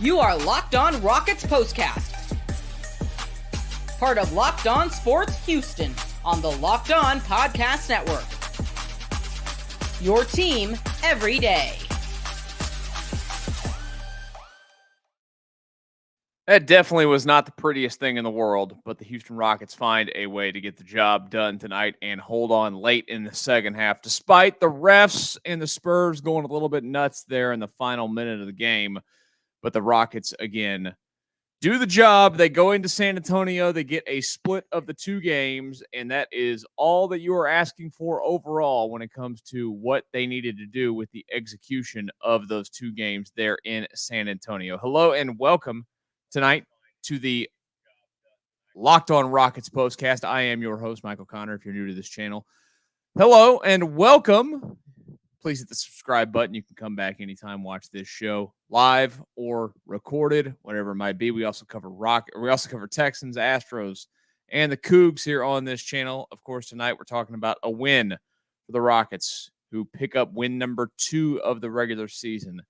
You are Locked On Rockets Postcast, part of Locked On Sports Houston on the Locked On Podcast Network. Your team every day. That definitely was not the prettiest thing in the world, but the Houston Rockets find a way to get the job done tonight and hold on late in the second half, despite the refs and the Spurs going a little bit nuts there in the final minute of the game. But the Rockets, again, do the job. They go into San Antonio. They get a split of the two games, and that is all that you are asking for overall when it comes to what they needed to do with the execution of those two games there in San Antonio. Hello and welcome tonight to the Locked On Rockets Postcast. I am your host, Michael Connor, if you're new to this channel. Hello and welcome. Please hit the subscribe button. You can come back anytime, watch this show live or recorded, whatever it might be. We also cover Texans, Astros, and the Cougs here on this channel. Of course, tonight we're talking about a win for the Rockets, who pick up win number 2 of the regular season.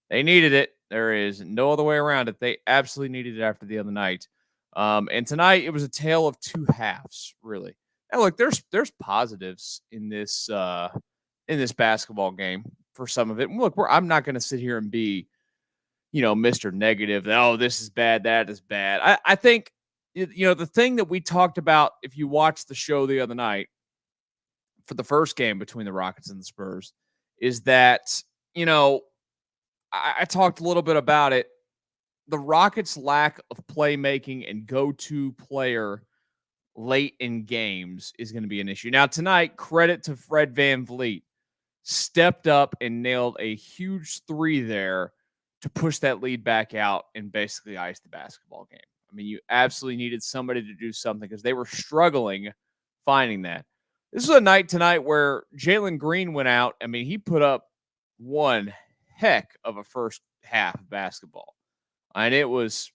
They needed it. There is no other way around it. They absolutely needed it after the other night. And tonight it was a tale of two halves, really. And look, there's positives in this basketball game for some of it. And look, I'm not going to sit here and be, Mr. Negative. Oh, this is bad. That is bad. I think, the thing that we talked about, if you watched the show the other night for the first game between the Rockets and the Spurs, is that, I talked a little bit about it. The Rockets' lack of playmaking and go-to player late in games is going to be an issue. Now, tonight, credit to Fred VanVleet. Stepped up and nailed a huge three there to push that lead back out and basically ice the basketball game. I mean, you absolutely needed somebody to do something because they were struggling finding that. This is a night tonight where Jaylen Green went out. I mean, he put up one heck of a first half of basketball. And it was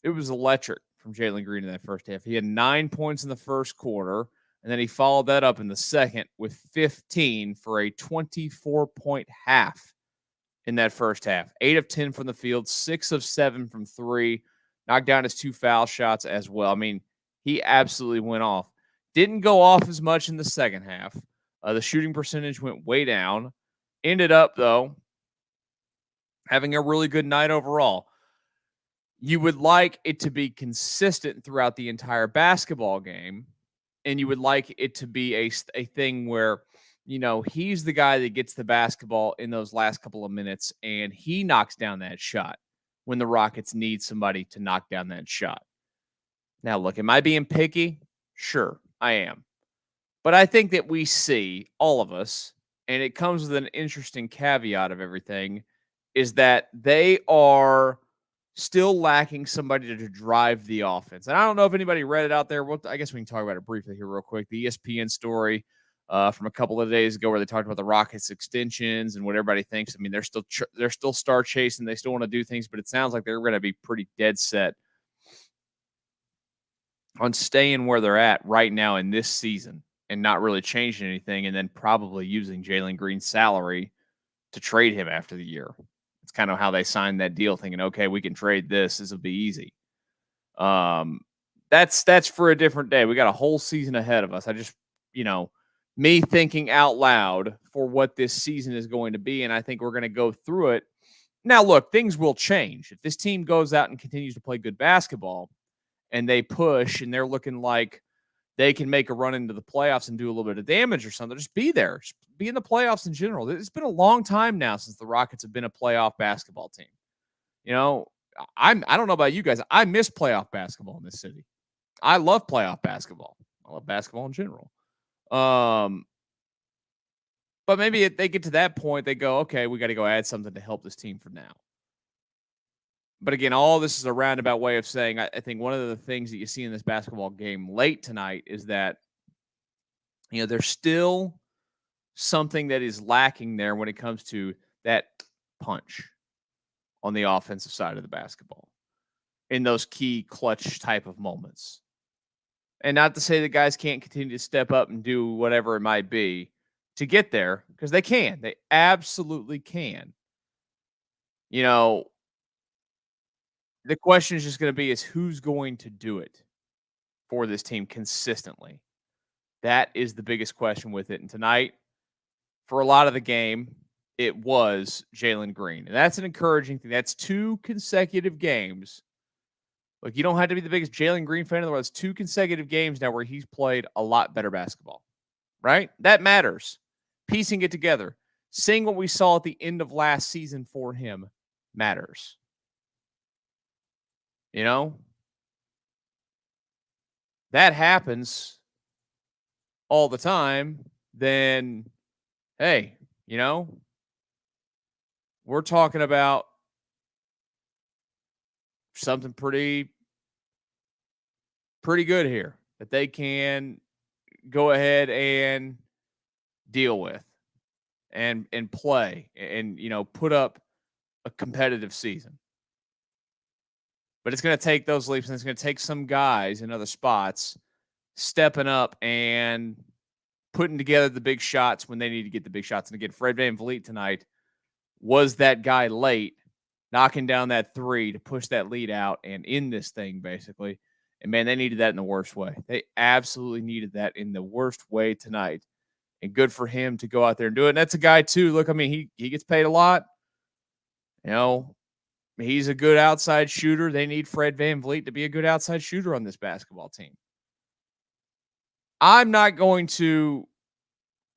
electric from Jaylen Green in that first half. He had 9 points in the first quarter, and then he followed that up in the second with 15 for a 24-point half in that first half. 8 of 10 from the field, 6 of 7 from three, knocked down his 2 foul shots as well. I mean, he absolutely went off. Didn't go off as much in the second half. The shooting percentage went way down. Ended up, though, having a really good night overall. You would like it to be consistent throughout the entire basketball game, and you would like it to be a thing where, he's the guy that gets the basketball in those last couple of minutes, and he knocks down that shot when the Rockets need somebody to knock down that shot. Now, look, am I being picky? Sure, I am. But I think that we see, all of us, and it comes with an interesting caveat of everything, is that they are still lacking somebody to drive the offense. And I don't know if anybody read it out there. I guess we can talk about it briefly here real quick. The ESPN story from a couple of days ago where they talked about the Rockets extensions and what everybody thinks. I mean, they're still star chasing. They still want to do things, but it sounds like they're going to be pretty dead set on staying where they're at right now in this season and not really changing anything, and then probably using Jaylen Green's salary to trade him after the year. It's kind of how they signed that deal, thinking, okay, we can trade this. This will be easy. That's for a different day. We got a whole season ahead of us. I just, me thinking out loud for what this season is going to be, and I think we're going to go through it. Now, look, things will change. If this team goes out and continues to play good basketball and they push and they're looking like they can make a run into the playoffs and do a little bit of damage or something, just be there. Just be in the playoffs in general. It's been a long time now since the Rockets have been a playoff basketball team. I don't know about you guys. I miss playoff basketball in this city. I love playoff basketball. I love basketball in general. But maybe if they get to that point, they go, okay, we got to go add something to help this team for now. But again, all this is a roundabout way of saying, I think one of the things that you see in this basketball game late tonight is that, there's still something that is lacking there when it comes to that punch on the offensive side of the basketball in those key clutch type of moments. And not to say that guys can't continue to step up and do whatever it might be to get there, because they can. They absolutely can. The question is just going to be is who's going to do it for this team consistently. That is the biggest question with it. And tonight, for a lot of the game, it was Jaylen Green. And that's an encouraging thing. That's 2 consecutive games. Look, you don't have to be the biggest Jaylen Green fan in the world. It's 2 consecutive games now where he's played a lot better basketball, right? That matters. Piecing it together. Seeing what we saw at the end of last season for him matters. You know? That happens all the time, then, hey, you know, we're talking about something pretty good here that they can go ahead and deal with and play and, you know, put up a competitive season. But it's going to take those leaps, and it's going to take some guys in other spots stepping up and putting together the big shots when they need to get the big shots. And again, Fred VanVleet tonight was that guy late, knocking down that 3 to push that lead out and end this thing, basically. And, man, they needed that in the worst way. They absolutely needed that in the worst way tonight. And good for him to go out there and do it. And that's a guy, too. Look, I mean, he gets paid a lot. You know, he's a good outside shooter. They need Fred VanVleet to be a good outside shooter on this basketball team. I'm not going to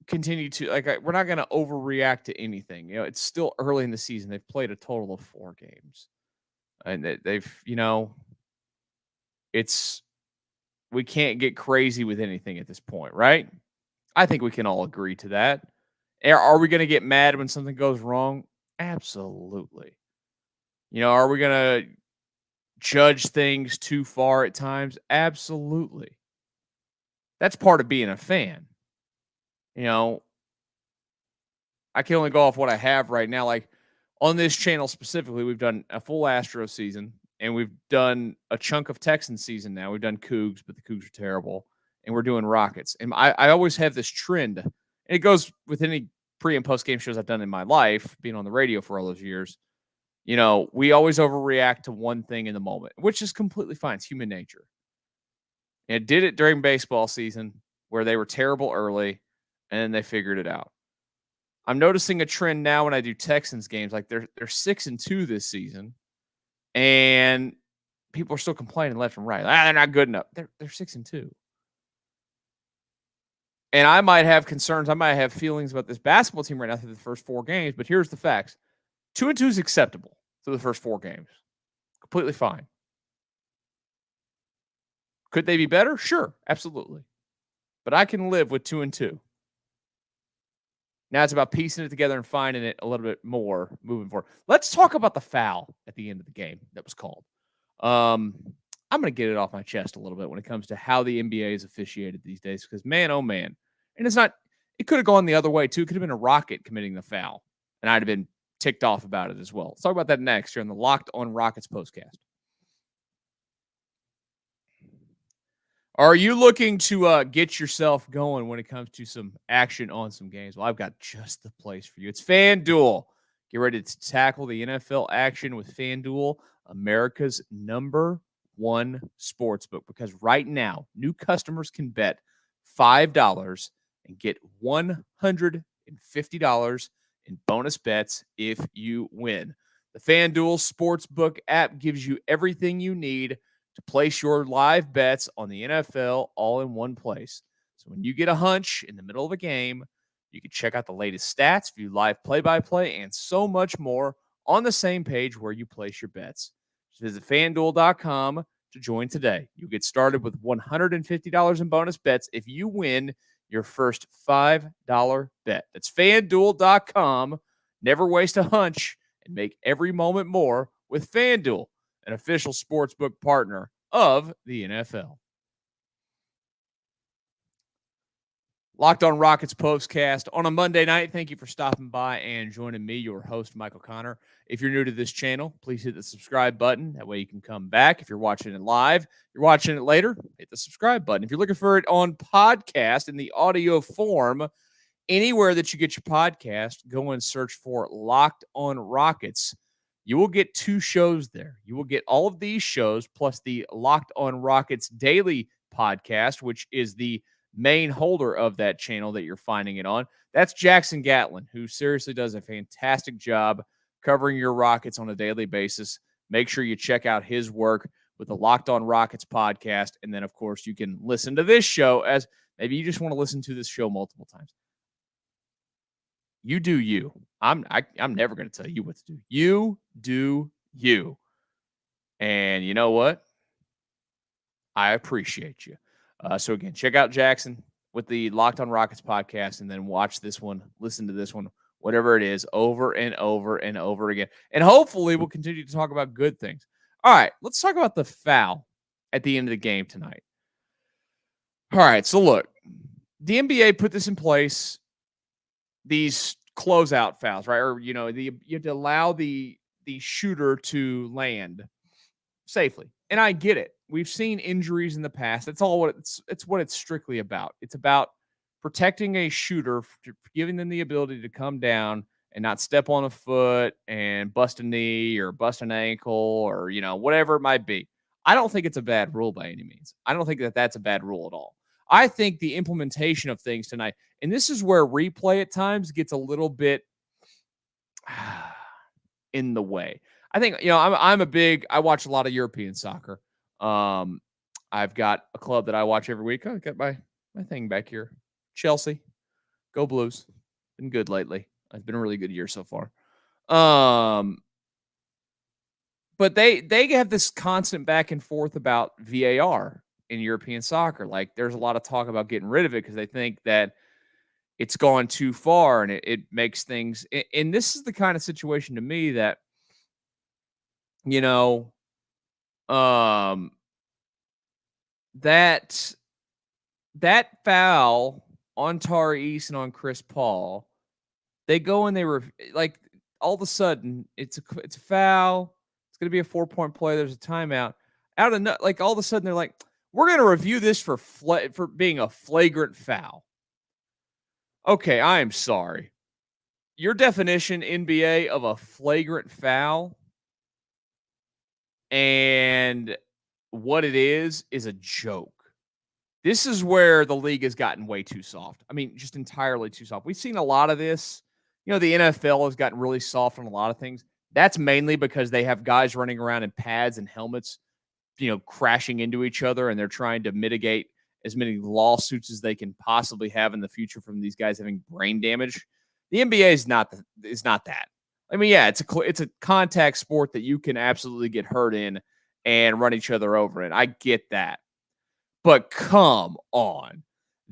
continue to, we're not going to overreact to anything. You know, it's still early in the season. They've played a total of 4 games. And they've, you know, we can't get crazy with anything at this point, right? I think we can all agree to that. Are we going to get mad when something goes wrong? Absolutely. You know, are we going to judge things too far at times? Absolutely. That's part of being a fan. You know, I can only go off what I have right now. Like on this channel specifically, we've done a full Astro season and we've done a chunk of Texans season now. We've done Cougs, but the Cougs are terrible. And we're doing Rockets. And I always have this trend. And it goes with any pre and post game shows I've done in my life, being on the radio for all those years. You know, we always overreact to one thing in the moment, which is completely fine. It's human nature. And it did it during baseball season where they were terrible early and then they figured it out. I'm noticing a trend now when I do Texans games, like they're 6-2 this season, and people are still complaining left and right. They're not good enough. They're 6-2. And I might have concerns. I might have feelings about this basketball team right now through the first 4 games, but here's the facts. 2-2 is acceptable through the first 4 games. Completely fine. Could they be better? Sure, absolutely. But I can live with 2-2. Now it's about piecing it together and finding it a little bit more moving forward. Let's talk about the foul at the end of the game that was called. I'm going to get it off my chest a little bit when it comes to how the NBA is officiated these days because, man, oh, man. And it could have gone the other way, too. It could have been a Rocket committing the foul, and I'd have been ticked off about it as well. Let's talk about that next here on the Locked On Rockets Postcast. Are you looking to get yourself going when it comes to some action on some games? Well, I've got just the place for you. It's FanDuel. Get ready to tackle the NFL action with FanDuel, America's #1 sportsbook. Because right now, new customers can bet $5 and get $150 in bonus bets if you win. The FanDuel Sportsbook app gives you everything you need to place your live bets on the NFL all in one place. So when you get a hunch in the middle of a game, you can check out the latest stats, view live play-by-play, and so much more on the same page where you place your bets. Just visit FanDuel.com to join today. You get started with $150 in bonus bets if you win your first $5 bet. That's FanDuel.com. Never waste a hunch and make every moment more with FanDuel, an official sportsbook partner of the NFL. Locked On Rockets Postcast on a Monday night. Thank you for stopping by and joining me, your host, Michael Connor. If you're new to this channel, please hit the subscribe button. That way you can come back. If you're watching it live, you're watching it later, hit the subscribe button. If you're looking for it on podcast in the audio form, anywhere that you get your podcast, go and search for Locked On Rockets. you will get 2 shows there. You will get all of these shows plus the Locked On Rockets Daily podcast, which is the main holder of that channel that you're finding it on. That's Jackson Gatlin, who seriously does a fantastic job covering your Rockets on a daily basis. Make sure you check out his work with the Locked On Rockets podcast. And then, of course, you can listen to this show as maybe you just want to listen to this show multiple times. You do you. I'm never going to tell you what to do. You do you. And you know what? I appreciate you. So again, check out Jackson with the Locked On Rockets podcast, and then watch this one, listen to this one, whatever it is, over and over and over again. And hopefully we'll continue to talk about good things. All right, let's talk about the foul at the end of the game tonight. All right, so look, the NBA put this in place, these closeout fouls, right? Or, you have to allow the shooter to land safely. And I get it. We've seen injuries in the past. That's all what it's what it's strictly about. It's about protecting a shooter, giving them the ability to come down and not step on a foot and bust a knee or bust an ankle or, whatever it might be. I don't think it's a bad rule by any means. I don't think that that's a bad rule at all. I think the implementation of things tonight, and this is where replay at times gets a little bit in the way. I think, I watch a lot of European soccer. I've got a club that I watch every week. I've got my thing back here. Chelsea. Go Blues. Been good lately. It's been a really good year so far. But they have this constant back and forth about VAR in European soccer. Like, there's a lot of talk about getting rid of it because they think that it's gone too far and it makes things. And this is the kind of situation to me that, that foul on Tari East and on Chris Paul, they go and they were like, all of a sudden it's a foul. It's going to be a 4-point play. There's a timeout. All of a sudden they're like, we're going to review this for being a flagrant foul. Okay, I am sorry. Your definition, NBA, of a flagrant foul and what it is a joke. This is where the league has gotten way too soft. I mean, just entirely too soft. We've seen a lot of this. The NFL has gotten really soft on a lot of things. That's mainly because they have guys running around in pads and helmets, crashing into each other, and they're trying to mitigate as many lawsuits as they can possibly have in the future from these guys having brain damage. The NBA is not that. I mean, yeah, it's a contact sport that you can absolutely get hurt in and run each other over in. I get that. But come on.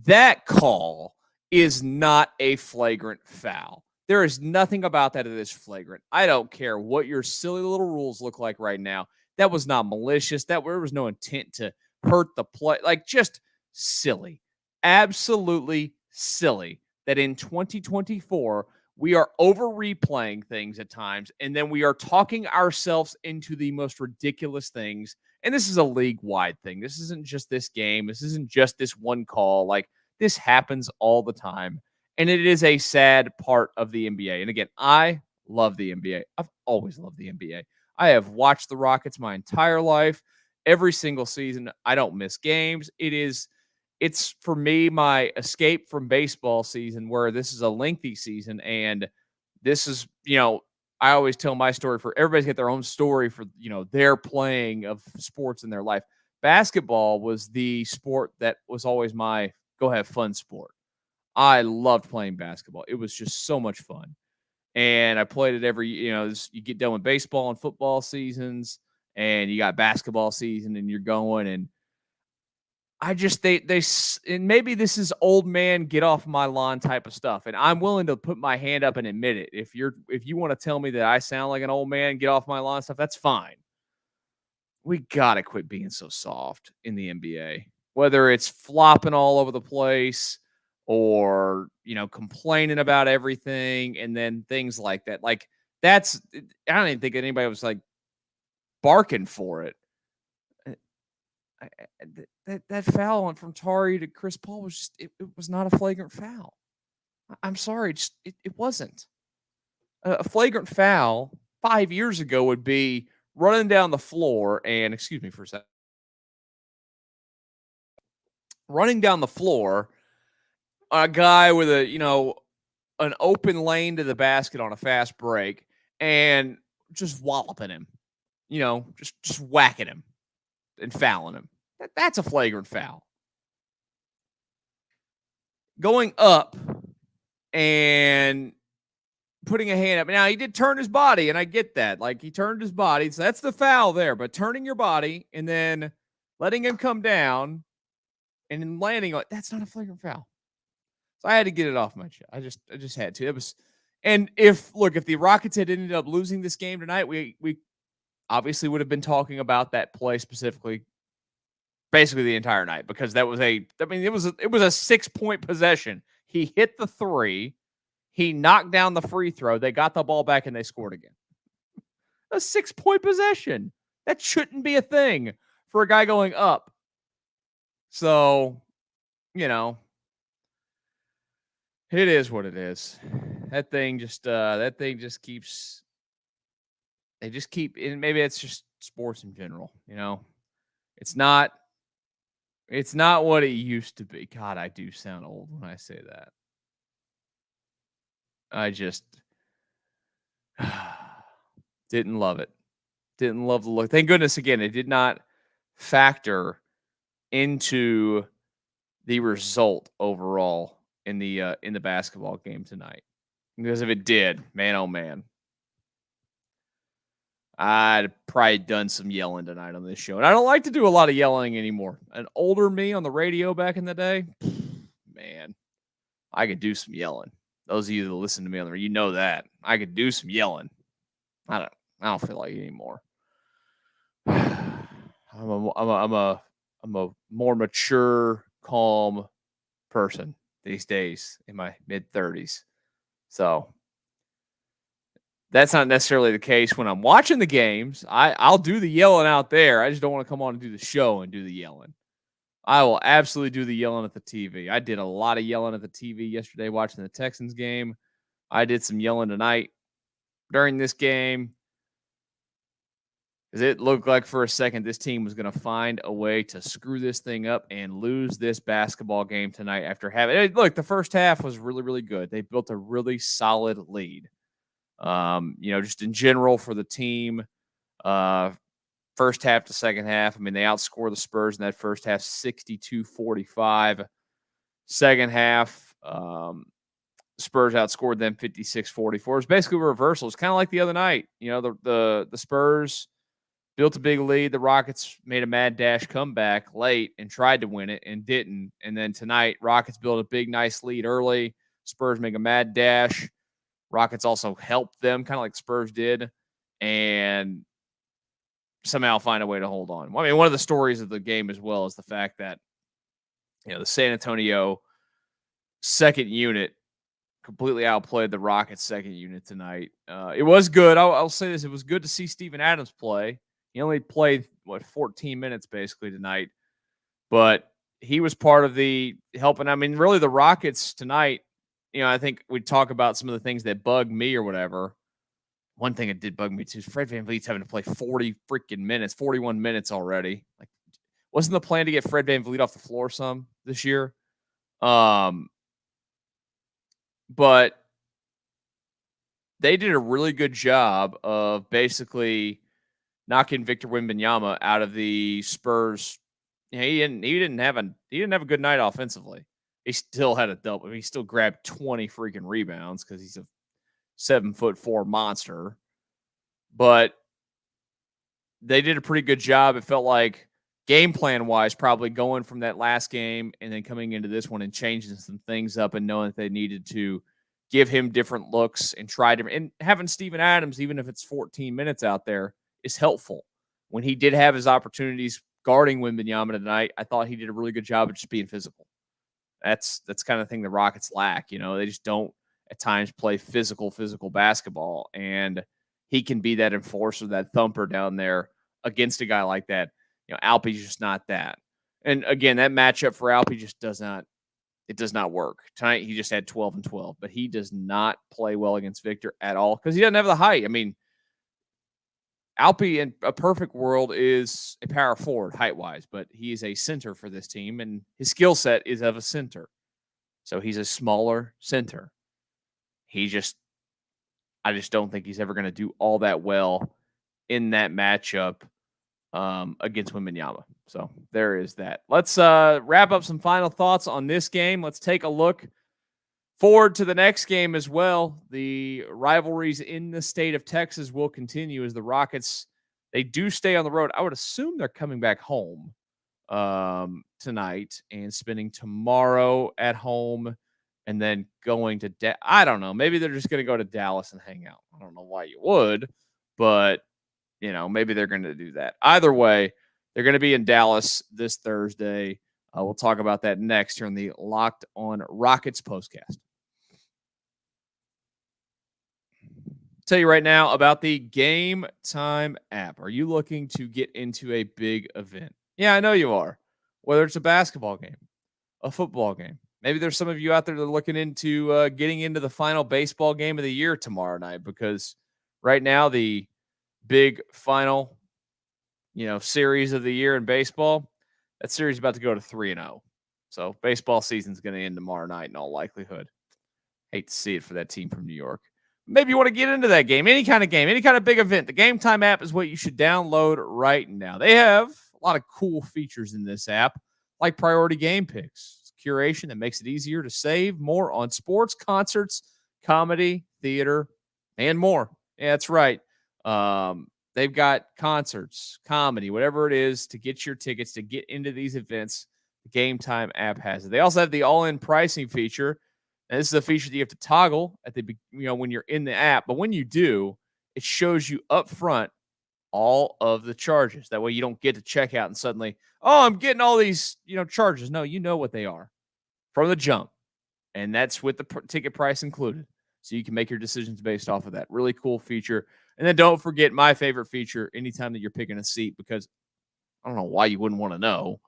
That call is not a flagrant foul. There is nothing about that is flagrant. I don't care what your silly little rules look like right now. That was not malicious. There was no intent to hurt the play. Like, just silly. Absolutely silly that in 2024, we are over replaying things at times, and then we are talking ourselves into the most ridiculous things. And this is a league-wide thing. This isn't just this game. This isn't just this one call. Like, this happens all the time. And it is a sad part of the NBA. And again, I love the NBA. I've always loved the NBA. I have watched the Rockets my entire life, every single season. I don't miss games. It's for me my escape from baseball season, where this is a lengthy season, and this is, I always tell my story. For everybody's got their own story for, their playing of sports in their life. Basketball was the sport that was always my go have fun sport. I loved playing basketball. It was just so much fun. And I played it every, you get done with baseball and football seasons, and you got basketball season, and you're going. And I just, and maybe this is old man get off my lawn type of stuff. And I'm willing to put my hand up and admit it. If you want to tell me that I sound like an old man get off my lawn stuff, that's fine. We got to quit being so soft in the NBA, whether it's flopping all over the place or, complaining about everything and then things like that. Like, I don't even think anybody was like barking for it. That foul from Tari to Chris Paul was just, it was not a flagrant foul. I'm sorry, it wasn't. A flagrant foul, 5 years ago would be running down the floor and, excuse me for a second, running down the floor, a guy with an open lane to the basket on a fast break and just walloping him, just whacking him and fouling him. That's a flagrant foul. Going up and putting a hand up. Now, he did turn his body, and I get that. Like, he turned his body, so that's the foul there. But turning your body and then letting him come down and then landing on, that's not a flagrant foul. So I had to get it off my chest. I just had to. It was, and if the Rockets had ended up losing this game tonight, we obviously would have been talking about that play specifically, basically the entire night, because it was a 6-point possession. He hit the three, he knocked down the free throw, they got the ball back, and they scored again. A 6-point possession. That shouldn't be a thing for a guy going up. So, it is what it is. That thing just keeps. They just keep, and maybe it's just sports in general. It's not what it used to be. God, I do sound old when I say that. I just didn't love it. Didn't love the look. Thank goodness, again, it did not factor into the result overall in the basketball game tonight. Because if it did, man, oh man, I'd probably done some yelling tonight on this show. And I don't like to do a lot of yelling anymore. An older me on the radio back in the day, man, I could do some yelling. Those of you that listen to me on the radio, you know that. I could do some yelling. I don't feel like it anymore. I'm a more mature, calm person these days in my mid-30s. So that's not necessarily the case when I'm watching the games. I'll do the yelling out there. I just don't want to come on and do the show and do the yelling. I will absolutely do the yelling at the TV. I did a lot of yelling at the TV yesterday watching the Texans game. I did some yelling tonight during this game, because it looked like for a second this team was going to find a way to screw this thing up and lose this basketball game tonight after having – look, the first half was really, really good. They built a really solid lead. Just in general for the team, first half to second half, they outscored the Spurs in that first half 62-45. Second half, Spurs outscored them 56-44. It was basically a reversal. It's kind of like the other night. The Spurs built a big lead. The Rockets made a mad dash comeback late and tried to win it and didn't. And then tonight, Rockets built a big, nice lead early. Spurs make a mad dash. Rockets also helped them, kind of like Spurs did, and somehow find a way to hold on. One of the stories of the game as well is the fact that, the San Antonio second unit completely outplayed the Rockets second unit tonight. It was good. I'll say this. It was good to see Steven Adams play. He only played, 14 minutes basically tonight, but he was part of the helping. Really the Rockets tonight, I think we'd talk about some of the things that bugged me or whatever. One thing that did bug me too is Fred VanVleet's having to play 41 minutes already. Like, wasn't the plan to get Fred VanVleet off the floor some this year? But they did a really good job of basically knocking Victor Wembanyama out of the Spurs. He didn't have a good night offensively. He still had a double. He still grabbed 20 freaking rebounds because he's a 7'4" monster. But they did a pretty good job. It felt like game plan wise, probably going from that last game and then coming into this one and changing some things up and knowing that they needed to give him different looks and try different. And having Steven Adams, even if it's 14 minutes out there, is helpful. When he did have his opportunities guarding Wembanyama tonight, I thought he did a really good job of just being physical. That's kind of thing the Rockets lack. They just don't at times play physical basketball. And he can be that enforcer, that thumper down there against a guy like that. Alpe's just not that. And again, that matchup for Alpe just does not work. Tonight, he just had 12 and 12, but he does not play well against Victor at all because he doesn't have the height. Alpi in a perfect world is a power forward height-wise, but he is a center for this team, and his skill set is of a center. So he's a smaller center. I just don't think he's ever going to do all that well in that matchup against Wembanyama. So there is that. Let's wrap up some final thoughts on this game. Let's take a look forward to the next game as well. The rivalries in the state of Texas will continue as the Rockets, they do stay on the road. I would assume they're coming back home tonight and spending tomorrow at home and then going to I don't know. Maybe they're just going to go to Dallas and hang out. I don't know why you would, but maybe they're going to do that. Either way, they're going to be in Dallas this Thursday. We'll talk about that next here on the Locked On Rockets Postcast. Tell you right now about the Gametime app. Are you looking to get into a big event? Yeah, I know you are. Whether it's a basketball game, a football game. Maybe there's some of you out there that are looking into getting into the final baseball game of the year tomorrow night, because right now the big final, series of the year in baseball, that series is about to go to 3-0. So baseball season's going to end tomorrow night in all likelihood. Hate to see it for that team from New York. Maybe you want to get into that game, any kind of big event. The Gametime app is what you should download right now. They have a lot of cool features in this app, like priority game picks. It's curation that makes it easier to save more on sports, concerts, comedy, theater, and more. Yeah, that's right. They've got concerts, comedy, whatever it is to get your tickets to get into these events. The Gametime app has it. They also have the all-in pricing feature. And this is a feature that you have to toggle at when you're in the app. But when you do, it shows you up front all of the charges. That way you don't get to check out and suddenly, I'm getting all these, charges. No, you know what they are from the jump. And that's with the ticket price included. So you can make your decisions based off of that. Really cool feature. And then don't forget my favorite feature anytime that you're picking a seat, because I don't know why you wouldn't want to know.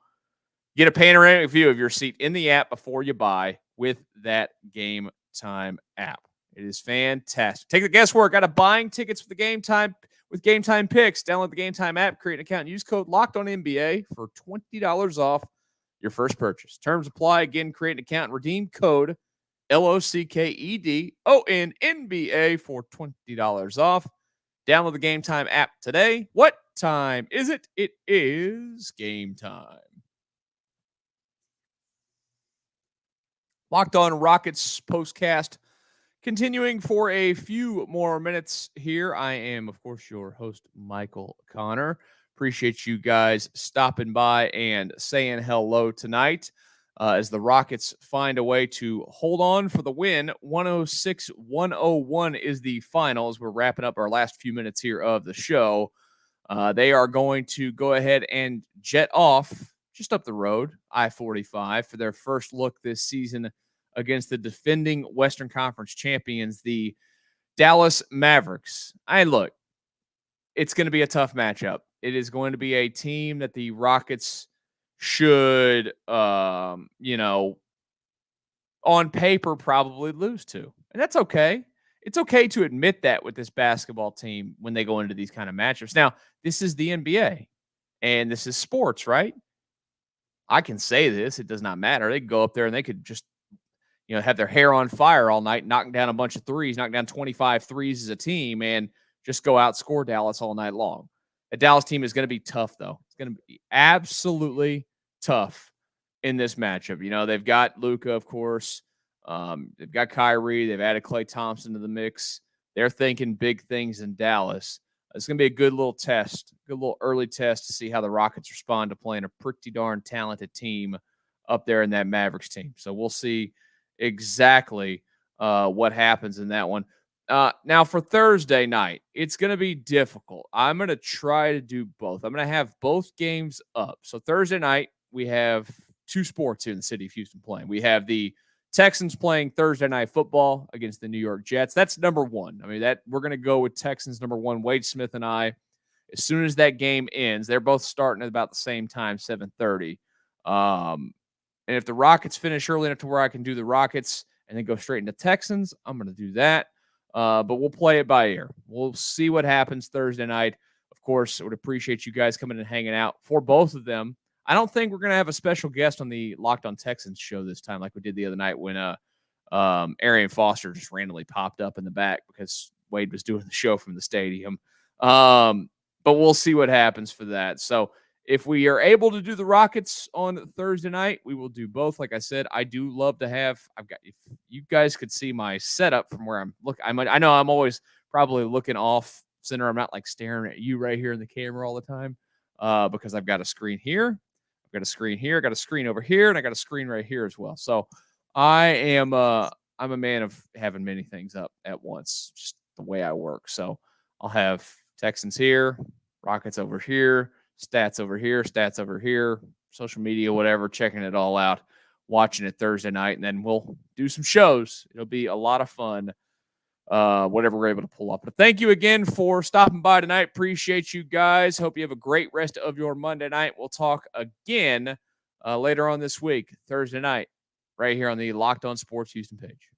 Get a panoramic view of your seat in the app before you buy with that Gametime app. It is fantastic. Take the guesswork out of buying tickets for the Gametime with Gametime picks. Download the Gametime app, create an account, and use code LOCKEDONNBA for $20 off your first purchase. Terms apply. Again, create an account and redeem code LOCKEDONNBA for $20 off. Download the Gametime app today. What time is it? It is game time. Locked On Rockets Postcast continuing for a few more minutes here. I am, of course, your host, Michael Connor. Appreciate you guys stopping by and saying hello tonight as the Rockets find a way to hold on for the win. 106-101 is the final as we're wrapping up our last few minutes here of the show. They are going to go ahead and jet off just up the road, I-45, for their first look this season against the defending Western Conference champions, the Dallas Mavericks. Look, it's going to be a tough matchup. It is going to be a team that the Rockets should, on paper probably lose to. And that's okay. It's okay to admit that with this basketball team when they go into these kind of matchups. Now, this is the NBA, and this is sports, right? I can say this. It does not matter. They could go up there and they could just, have their hair on fire all night, knocking down a bunch of threes, knocking down 25 threes as a team, and just go outscore Dallas all night long. The Dallas team is going to be tough, though. It's going to be absolutely tough in this matchup. They've got Luka, of course. They've got Kyrie. They've added Klay Thompson to the mix. They're thinking big things in Dallas. It's going to be a good little test, good little early test to see how the Rockets respond to playing a pretty darn talented team up there in that Mavericks team. So we'll see exactly what happens in that one. Now, for Thursday night, it's going to be difficult. I'm going to try to do both. I'm going to have both games up. So Thursday night, we have two sports here in the city of Houston playing. We have the Texans playing Thursday night football against the New York Jets. That's number one. We're going to go with Texans number one, Wade Smith and I. As soon as that game ends, they're both starting at about the same time, 7:30. And if the Rockets finish early enough to where I can do the Rockets and then go straight into Texans, I'm going to do that. But we'll play it by ear. We'll see what happens Thursday night. of course, I would appreciate you guys coming and hanging out for both of them. I don't think we're going to have a special guest on the Locked On Texans show this time like we did the other night when Arian Foster just randomly popped up in the back because Wade was doing the show from the stadium. But we'll see what happens for that. So if we are able to do the Rockets on Thursday night, we will do both. Like I said, I do love to have. If you guys could see my setup from where I'm looking, I know I'm always probably looking off center. I'm not like staring at you right here in the camera all the time because I've got a screen here, I've got a screen here, I got a screen over here, and I got a screen right here as well. So I'm a man of having many things up at once, just the way I work. So I'll have Texans here, Rockets over here, stats over here, social media, whatever, checking it all out, watching it Thursday night, and then we'll do some shows. It'll be a lot of fun, whatever we're able to pull up. But thank you again for stopping by tonight. Appreciate you guys. Hope you have a great rest of your Monday night. We'll talk again later on this week, Thursday night, right here on the Locked On Sports Houston page.